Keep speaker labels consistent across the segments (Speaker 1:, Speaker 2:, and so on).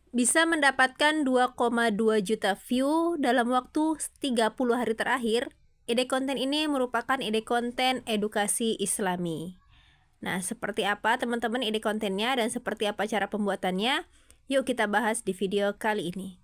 Speaker 1: bisa mendapatkan 2,2 juta view dalam waktu 30 hari terakhir. Ide konten ini merupakan ide konten edukasi Islami. Nah, seperti apa teman-teman ide kontennya dan seperti apa cara pembuatannya? Yuk kita bahas di video kali ini.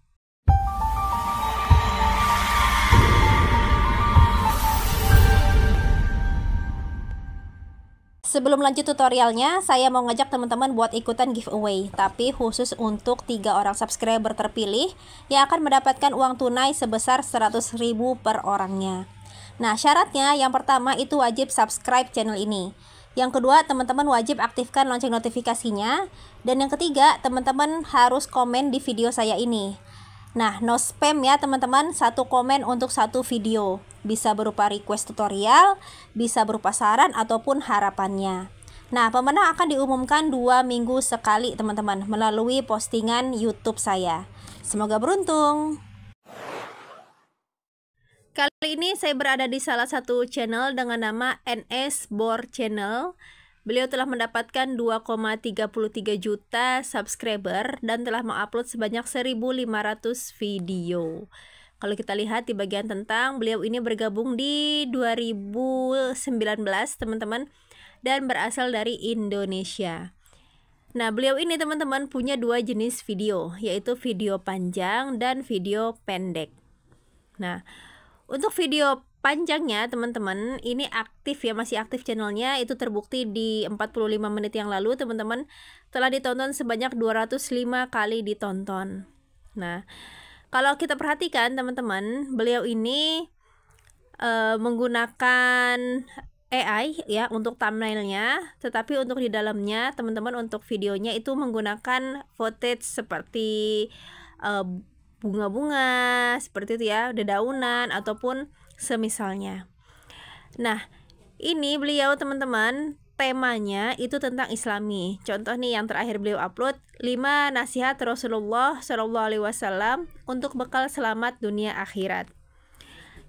Speaker 1: Sebelum lanjut tutorialnya, saya mau ngajak teman-teman buat ikutan giveaway, tapi khusus untuk 3 orang subscriber terpilih yang akan mendapatkan uang tunai sebesar 100.000 per orangnya. Nah, syaratnya yang pertama itu wajib subscribe channel ini. Yang kedua, teman-teman wajib aktifkan lonceng notifikasinya. Dan yang ketiga, teman-teman harus komen di video saya ini. Nah, no spam ya teman-teman, 1 komen untuk 1 video. Bisa berupa request tutorial, bisa berupa saran ataupun harapannya. Nah, pemenang akan diumumkan 2 minggu sekali teman-teman melalui postingan YouTube saya. Semoga beruntung. Kali ini saya berada di salah satu channel dengan nama NS Bor Channel. Beliau telah mendapatkan 2,33 juta subscriber dan telah mengupload sebanyak 1.500 video. Kalau kita lihat di bagian tentang, beliau ini bergabung di 2019 teman-teman dan berasal dari Indonesia. Nah, beliau ini teman-teman punya 2 jenis video, yaitu video panjang dan video pendek. Nah, untuk video panjangnya teman-teman ini aktif ya, masih aktif channelnya, itu terbukti di 45 menit yang lalu teman-teman telah ditonton sebanyak 205 kali ditonton. Nah, kalau kita perhatikan teman-teman, beliau ini menggunakan AI ya untuk thumbnailnya, tetapi untuk di dalamnya teman-teman untuk videonya itu menggunakan footage seperti bunga-bunga seperti itu ya, dedaunan ataupun semisalnya. Nah, ini beliau teman-teman temanya itu tentang Islami. Contoh nih yang terakhir beliau upload 5 nasihat Rasulullah SAW untuk bekal selamat dunia akhirat.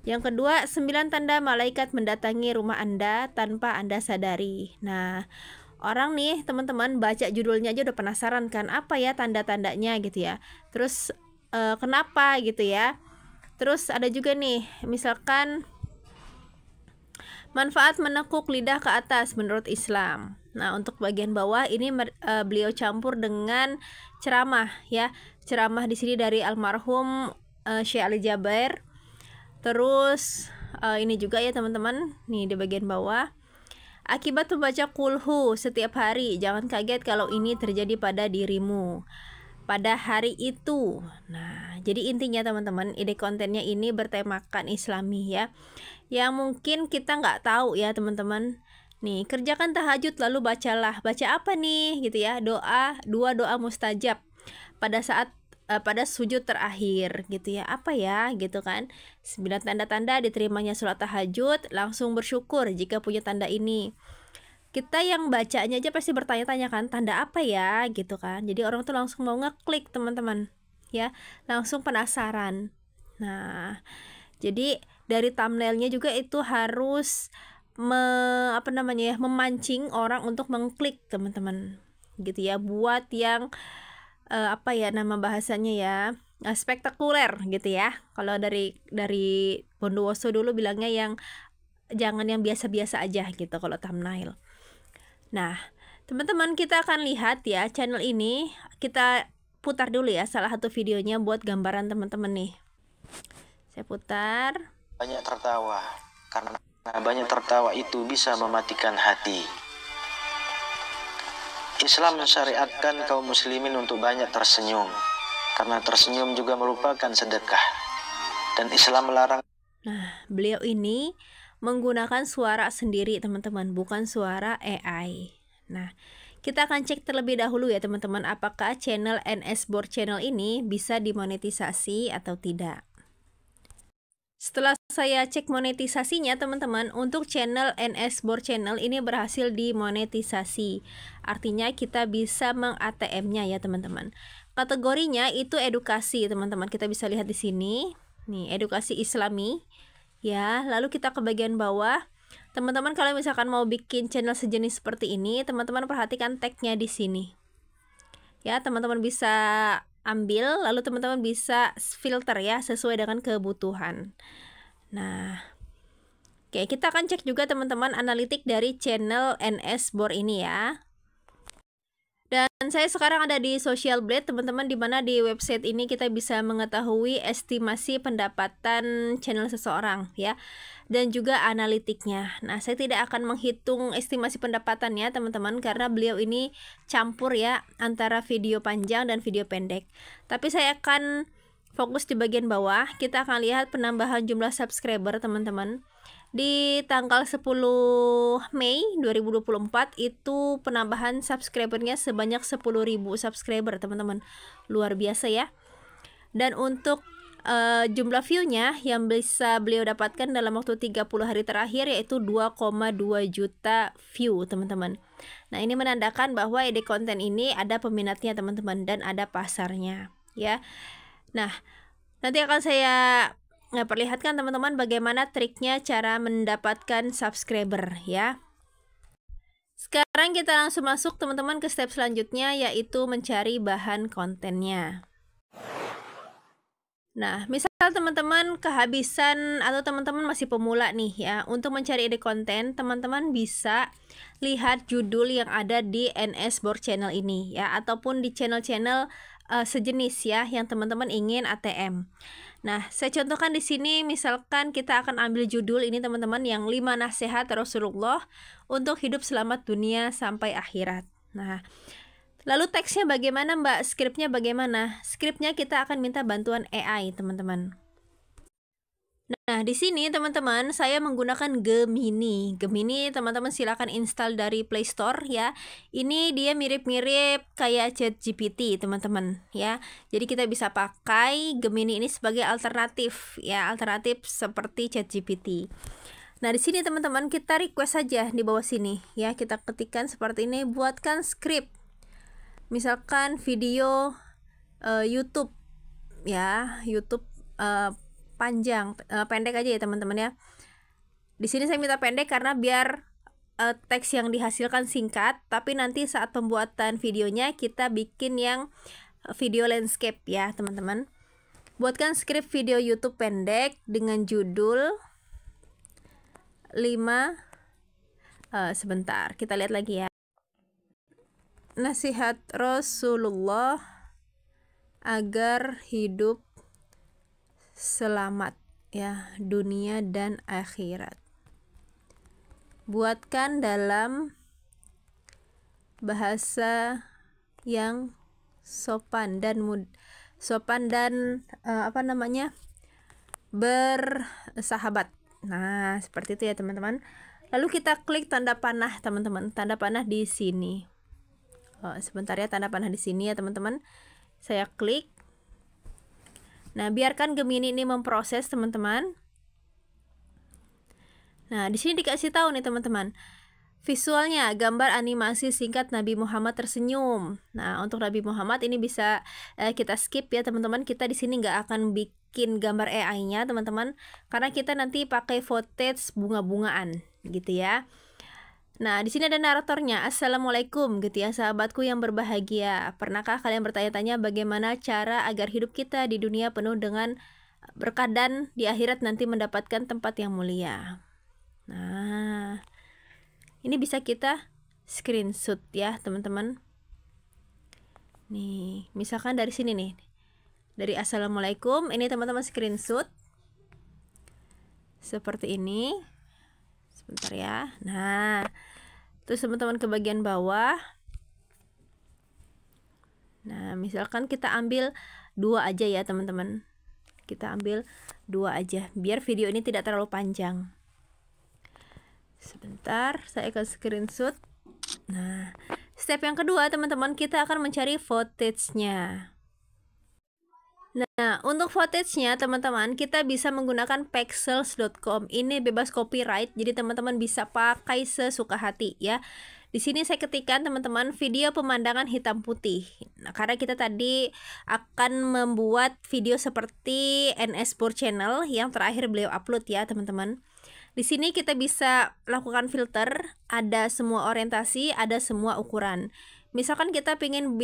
Speaker 1: Yang kedua, 9 tanda malaikat mendatangi rumah Anda tanpa Anda sadari. Nah, orang nih teman-teman baca judulnya aja udah penasaran kan, apa ya tanda-tandanya gitu ya. Terus kenapa gitu ya. Terus ada juga nih, misalkan manfaat menekuk lidah ke atas menurut Islam. Nah, untuk bagian bawah ini beliau campur dengan ceramah ya. Ceramah di sini dari almarhum Syekh Ali Jaber. Terus ini juga ya teman-teman, nih di bagian bawah. Akibat membaca kulhu setiap hari, jangan kaget kalau ini terjadi pada dirimu pada hari itu. Nah, jadi intinya teman-teman, ide kontennya ini bertemakan Islami ya, yang mungkin kita nggak tahu ya teman-teman. Nih, kerjakan tahajud lalu bacalah. Baca apa nih gitu ya? Doa, 2 doa mustajab pada saat pada sujud terakhir gitu ya. Apa ya gitu kan? 9 tanda-tanda diterimanya sholat tahajud, langsung bersyukur jika punya tanda ini. Kita yang bacanya aja pasti bertanya-tanya kan, tanda apa ya gitu kan. Jadi orang tuh langsung mau ngeklik teman-teman ya, langsung penasaran. Nah, jadi dari thumbnailnya juga itu harus memancing orang untuk mengklik teman-teman gitu ya, buat yang apa ya nama bahasanya ya, spektakuler gitu ya. Kalau dari Bondowoso dulu bilangnya yang jangan yang biasa-biasa aja gitu kalau thumbnail. Nah, teman-teman kita akan lihat ya channel ini, kita putar dulu ya salah satu videonya buat gambaran teman-teman nih. Saya putar.
Speaker 2: Banyak tertawa, karena banyak tertawa itu bisa mematikan hati. Islam mensyariatkan kaum muslimin untuk banyak tersenyum, karena tersenyum juga merupakan sedekah. Dan Islam melarang.
Speaker 1: Nah, beliau ini menggunakan suara sendiri teman-teman, bukan suara AI. Nah, kita akan cek terlebih dahulu ya teman-teman, apakah channel NS Bor Channel ini bisa dimonetisasi atau tidak. Setelah saya cek monetisasinya teman-teman, untuk channel NS Bor Channel ini berhasil dimonetisasi. Artinya kita bisa meng-ATM-nya ya teman-teman. Kategorinya itu edukasi teman-teman, kita bisa lihat di sini. Nih, edukasi Islami. Ya, lalu kita ke bagian bawah. Teman-teman kalau misalkan mau bikin channel sejenis seperti ini, teman-teman perhatikan tagnya di sini. Ya, teman-teman bisa ambil, lalu teman-teman bisa filter ya sesuai dengan kebutuhan. Nah, oke, kita akan cek juga teman-teman analitik dari channel NS Bor ini ya. Dan saya sekarang ada di Social Blade teman-teman, dimana di website ini kita bisa mengetahui estimasi pendapatan channel seseorang ya, dan juga analitiknya. Nah, saya tidak akan menghitung estimasi pendapatannya teman-teman, karena beliau ini campur ya antara video panjang dan video pendek. Tapi saya akan fokus di bagian bawah. Kita akan lihat penambahan jumlah subscriber teman-teman. Di tanggal 10 Mei 2024 itu penambahan subscribernya sebanyak 10.000 subscriber teman-teman. Luar biasa ya. Dan untuk jumlah view-nya yang bisa beliau dapatkan dalam waktu 30 hari terakhir yaitu 2,2 juta view teman-teman. Nah, ini menandakan bahwa ide konten ini ada peminatnya teman-teman dan ada pasarnya ya. Nah, nanti akan saya perlihatkan teman-teman bagaimana triknya cara mendapatkan subscriber ya. Sekarang kita langsung masuk teman-teman ke step selanjutnya, yaitu mencari bahan kontennya. Nah, misal teman-teman kehabisan atau teman-teman masih pemula nih ya, untuk mencari ide konten, teman-teman bisa lihat judul yang ada di NS Bor channel ini ya, ataupun di channel-channel sejenis ya yang teman-teman ingin ATM. Nah, saya contohkan di sini, misalkan kita akan ambil judul ini teman-teman, yang 5 nasihat Rasulullah untuk hidup selamat dunia sampai akhirat. Nah, lalu teksnya bagaimana Mbak? Skripnya bagaimana? Skripnya kita akan minta bantuan AI teman-teman. Nah, di sini teman-teman saya menggunakan Gemini. Gemini teman-teman silakan install dari Play Store ya. Ini dia mirip-mirip kayak ChatGPT teman-teman ya. Jadi kita bisa pakai Gemini ini sebagai alternatif ya, alternatif seperti ChatGPT. Nah, di sini teman-teman kita request saja di bawah sini ya. Kita ketikkan seperti ini, buatkan skrip. Misalkan video YouTube ya, YouTube panjang, pendek aja ya teman-teman ya. Di sini saya minta pendek karena biar teks yang dihasilkan singkat, tapi nanti saat pembuatan videonya kita bikin yang video landscape ya teman-teman. Buatkan skrip video YouTube pendek dengan judul 5 sebentar, kita lihat lagi ya. Nasihat Rasulullah agar hidup selamat ya dunia dan akhirat. Buatkan dalam bahasa yang sopan dan bersahabat. Nah, seperti itu ya teman-teman. Lalu kita klik tanda panah teman-teman, tanda panah di sini. Sebentar ya, tanda panah di sini ya teman-teman. Saya klik. Nah, biarkan Gemini ini memproses teman-teman. Nah, di sini dikasih tahu nih teman-teman. Visualnya gambar animasi singkat Nabi Muhammad tersenyum. Nah, untuk Nabi Muhammad ini bisa kita skip ya teman-teman. Kita di sini nggak akan bikin gambar AI-nya teman-teman, karena kita nanti pakai footage bunga-bungaan gitu ya. Nah, di sini ada naratornya. Assalamualaikum gitu ya, sahabatku yang berbahagia. Pernahkah kalian bertanya-tanya bagaimana cara agar hidup kita di dunia penuh dengan berkah dan di akhirat nanti mendapatkan tempat yang mulia? Nah, ini bisa kita screenshot ya, teman-teman. Nih, misalkan dari sini nih. Dari Assalamualaikum, ini teman-teman screenshot. Seperti ini. Sebentar ya. Nah, terus teman-teman ke bagian bawah. Nah, misalkan kita ambil 2 aja ya teman-teman. Kita ambil 2 aja biar video ini tidak terlalu panjang. Sebentar, saya akan screenshot. Nah, step yang kedua teman-teman, kita akan mencari footage-nya. Nah, untuk footage-nya teman-teman, kita bisa menggunakan pexels.com. Ini bebas copyright, jadi teman-teman bisa pakai sesuka hati ya. Di sini saya ketikkan teman-teman video pemandangan hitam putih. Nah, karena kita tadi akan membuat video seperti NS Bor channel yang terakhir beliau upload ya teman-teman. Di sini kita bisa lakukan filter, ada semua orientasi, ada semua ukuran. misalkan kita pingin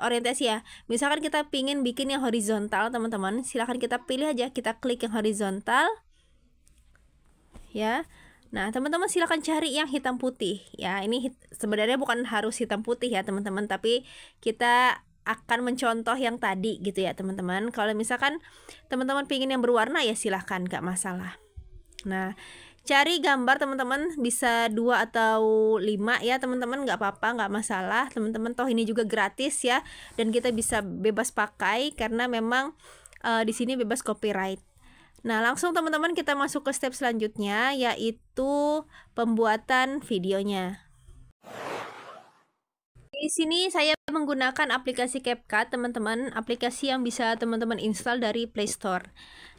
Speaker 1: orientasi ya, misalkan kita pingin bikin yang horizontal teman-teman, silahkan kita pilih aja, kita klik yang horizontal ya. Nah teman-teman silahkan cari yang hitam putih ya. Ini sebenarnya bukan harus hitam putih ya teman-teman, tapi kita akan mencontoh yang tadi gitu ya teman-teman. Kalau misalkan teman-teman pingin yang berwarna ya silahkan, gak masalah. Nah cari gambar teman-teman bisa 2 atau 5 ya teman-teman, nggak apa-apa, nggak masalah teman-teman, toh ini juga gratis ya, dan kita bisa bebas pakai karena memang di sini bebas copyright. Nah langsung teman-teman kita masuk ke step selanjutnya, yaitu pembuatan videonya. Di sini saya menggunakan aplikasi CapCut teman-teman, aplikasi yang bisa teman-teman install dari Play Store.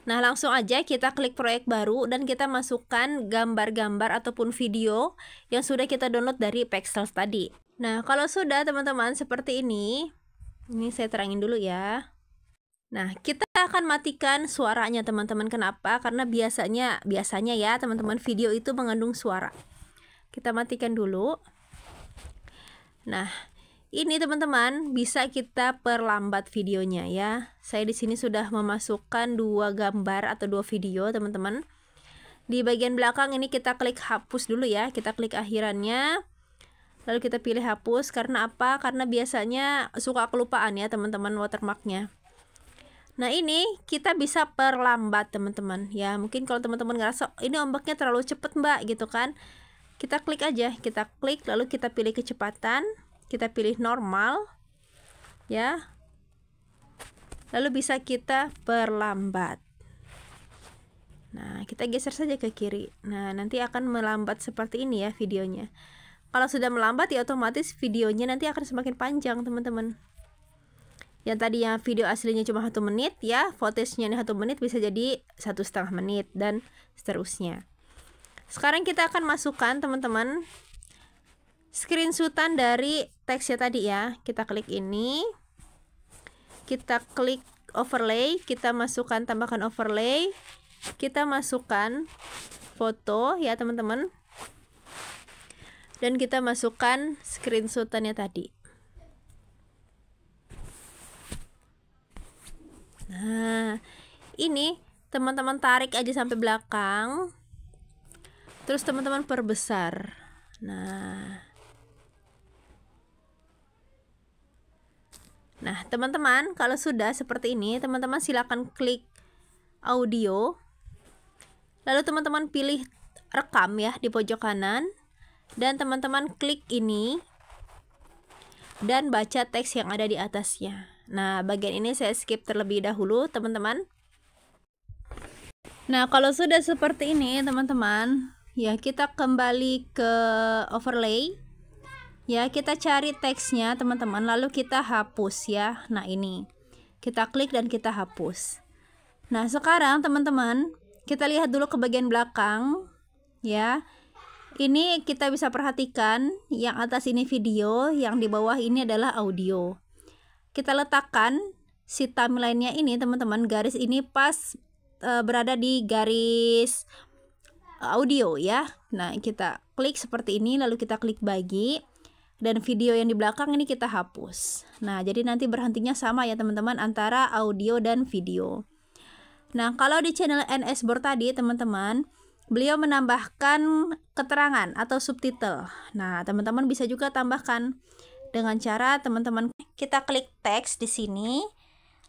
Speaker 1: Nah langsung aja kita klik proyek baru dan kita masukkan gambar-gambar ataupun video yang sudah kita download dari Pexels tadi. Nah kalau sudah teman-teman seperti ini saya terangin dulu ya. Nah kita akan matikan suaranya teman-teman. Kenapa? Karena biasanya ya teman-teman video itu mengandung suara. Kita matikan dulu. Nah ini teman-teman bisa kita perlambat videonya ya. Saya di sini sudah memasukkan 2 gambar atau 2 video teman-teman. Di bagian belakang ini kita klik hapus dulu ya. Kita klik akhirannya. Lalu kita pilih hapus. Karena apa? Karena biasanya suka kelupaan ya teman-teman watermarknya. Nah ini kita bisa perlambat teman-teman ya. Mungkin kalau teman-teman ngerasa ini ombaknya terlalu cepet mbak gitu kan, kita klik aja, kita klik lalu kita pilih kecepatan, kita pilih normal ya, lalu bisa kita perlambat. Nah kita geser saja ke kiri. Nah nanti akan melambat seperti ini ya videonya. Kalau sudah melambat ya otomatis videonya nanti akan semakin panjang teman-teman. Yang tadinya video aslinya cuma 1 menit ya, footage-nya 1 menit bisa jadi 1,5 menit dan seterusnya. Sekarang kita akan masukkan teman-teman screenshotan dari teksnya tadi ya. Kita klik ini, kita klik overlay, kita masukkan, tambahkan overlay, kita masukkan foto ya teman-teman, dan kita masukkan screenshotannya tadi. Nah ini teman-teman tarik aja sampai belakang, terus teman-teman perbesar. Nah teman-teman kalau sudah seperti ini teman-teman silakan klik audio, lalu teman-teman pilih rekam ya di pojok kanan, dan teman-teman klik ini dan baca teks yang ada di atasnya. Nah bagian ini saya skip terlebih dahulu teman-teman. Nah kalau sudah seperti ini teman-teman ya, kita kembali ke overlay ya, kita cari teksnya teman-teman, lalu kita hapus ya. Nah ini kita klik dan kita hapus. Nah sekarang teman-teman kita lihat dulu ke bagian belakang ya. Ini kita bisa perhatikan yang atas ini video, yang di bawah ini adalah audio. Kita letakkan si timelinenya ini teman-teman, garis ini pas berada di garis audio ya. Nah kita klik seperti ini, lalu kita klik bagi, dan video yang di belakang ini kita hapus. Nah jadi nanti berhentinya sama ya teman-teman antara audio dan video. Nah kalau di channel NS Board tadi teman-teman, beliau menambahkan keterangan atau subtitle. Nah teman-teman bisa juga tambahkan dengan cara teman-teman kita klik teks di sini,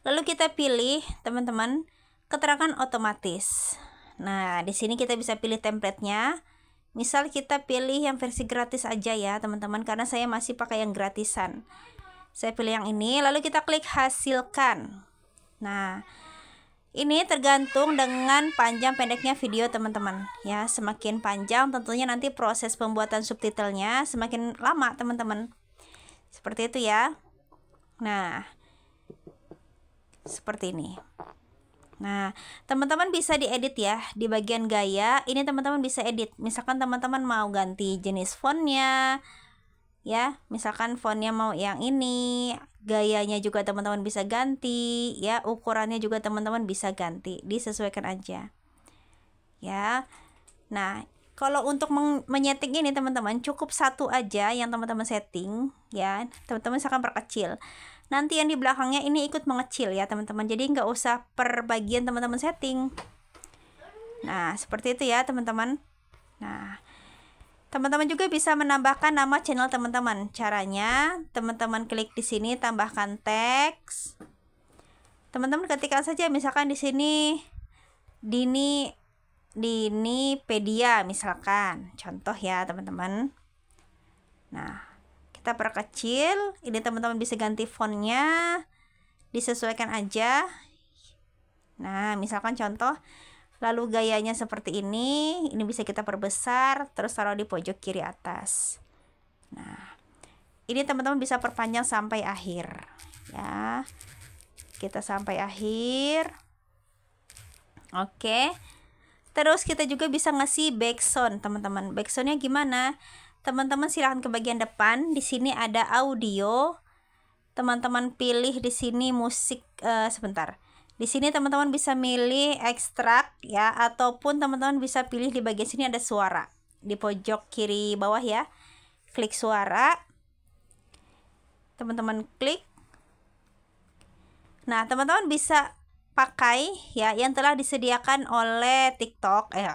Speaker 1: lalu kita pilih teman-teman keterangan otomatis. Nah di sini kita bisa pilih template-nya. Misal kita pilih yang versi gratis aja ya teman-teman, karena saya masih pakai yang gratisan. Saya pilih yang ini, lalu kita klik hasilkan. Nah ini tergantung dengan panjang pendeknya video teman-teman ya. Semakin panjang tentunya nanti proses pembuatan subtitlenya semakin lama teman-teman. Seperti itu ya. Nah seperti ini. Nah teman-teman bisa diedit ya di bagian gaya. Ini teman-teman bisa edit. Misalkan teman-teman mau ganti jenis fontnya ya, misalkan fontnya mau yang ini, gayanya juga teman-teman bisa ganti ya, ukurannya juga teman-teman bisa ganti, disesuaikan aja ya. Nah Kalau untuk menyeting ini teman-teman, cukup satu aja yang teman-teman setting ya. Teman-teman misalkan perkecil. Nanti yang di belakangnya ini ikut mengecil ya teman-teman. Jadi nggak usah per bagian teman-teman setting. Nah, seperti itu ya teman-teman. Nah, teman-teman juga bisa menambahkan nama channel teman-teman. Caranya, teman-teman klik di sini tambahkan teks. Teman-teman ketikkan saja misalkan di sini Dinipedia misalkan, contoh ya teman-teman. Nah, kita perkecil. Ini teman-teman bisa ganti fontnya, disesuaikan aja. Nah, misalkan contoh, lalu gayanya seperti ini. Ini bisa kita perbesar, terus taruh di pojok kiri atas. Nah, ini teman-teman bisa perpanjang sampai akhir ya. Kita sampai akhir. Oke. Terus kita juga bisa ngasih backsound teman-teman. Backsoundnya gimana? Teman-teman silahkan ke bagian depan. Di sini ada audio. Teman-teman pilih di sini musik. Sebentar. Di sini teman-teman bisa milih ekstrak ya, ataupun teman-teman bisa pilih di bagian sini ada suara. Di pojok kiri bawah ya. Klik suara. Teman-teman klik. Nah, teman-teman bisa pakai ya yang telah disediakan oleh TikTok ya.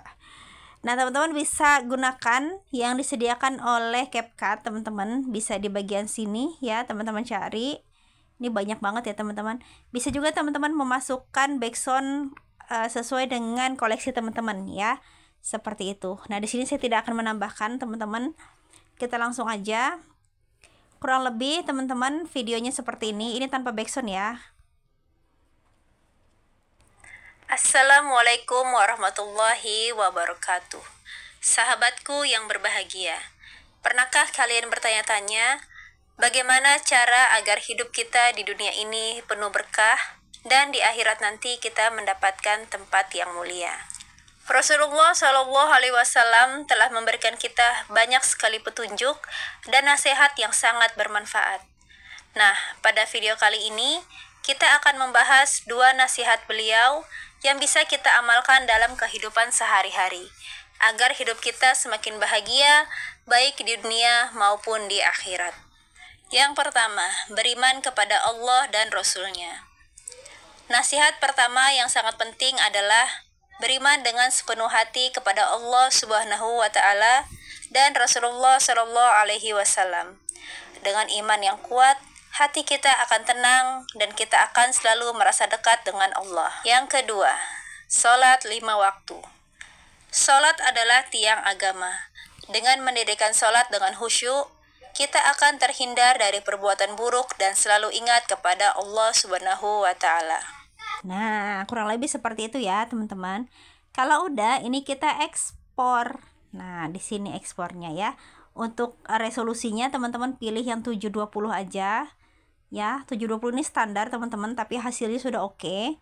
Speaker 1: Nah, teman-teman bisa gunakan yang disediakan oleh CapCut, teman-teman. Bisa di bagian sini ya, teman-teman cari. Ini banyak banget ya, teman-teman. Bisa juga teman-teman memasukkan backsound sesuai dengan koleksi teman-teman ya. Seperti itu. Nah, di sini saya tidak akan menambahkan, teman-teman. Kita langsung aja. Kurang lebih teman-teman videonya seperti ini. Ini tanpa backsound ya. Assalamualaikum warahmatullahi wabarakatuh. Sahabatku yang berbahagia, pernahkah kalian bertanya-tanya bagaimana cara agar hidup kita di dunia ini penuh berkah dan di akhirat nanti kita mendapatkan tempat yang mulia? Rasulullah Shallallahu Alaihi Wasallam telah memberikan kita banyak sekali petunjuk dan nasihat yang sangat bermanfaat. Nah, pada video kali ini kita akan membahas dua nasihat beliau yang bisa kita amalkan dalam kehidupan sehari-hari, agar hidup kita semakin bahagia, baik di dunia maupun di akhirat. Yang pertama, beriman kepada Allah dan Rasul-Nya. Nasihat pertama yang sangat penting adalah beriman dengan sepenuh hati kepada Allah Subhanahu wa Ta'ala dan Rasulullah Shallallahu Alaihi Wasallam. Dengan iman yang kuat, hati kita akan tenang dan kita akan selalu merasa dekat dengan Allah. Yang kedua, sholat 5 waktu. Sholat adalah tiang agama. Dengan mendirikan sholat dengan khusyuk, kita akan terhindar dari perbuatan buruk dan selalu ingat kepada Allah Subhanahu wa Ta'ala. Nah, kurang lebih seperti itu ya, teman-teman. Kalau udah, ini kita ekspor. Nah, di sini ekspornya ya. Untuk resolusinya teman-teman pilih yang 720 aja. Ya, 720 ini standar teman-teman, tapi hasilnya sudah oke.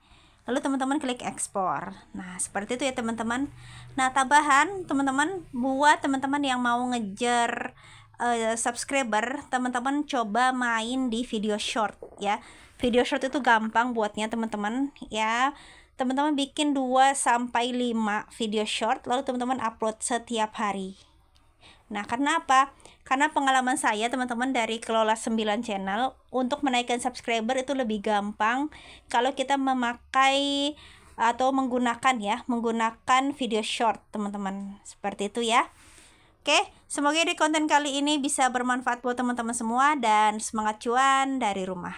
Speaker 1: Lalu teman-teman klik ekspor. Nah, seperti itu ya teman-teman. Nah, tambahan teman-teman, buat teman-teman yang mau ngejar subscriber, teman-teman coba main di video short ya. Video short itu gampang buatnya teman-teman ya. Teman-teman bikin 2-5 video short, lalu teman-teman upload setiap hari. Nah, karena apa? Karena pengalaman saya teman-teman dari kelola 9 channel, untuk menaikkan subscriber itu lebih gampang kalau kita memakai atau menggunakan video short teman-teman. Seperti itu ya. Oke, semoga di konten kali ini bisa bermanfaat buat teman-teman semua dan semangat cuan dari rumah.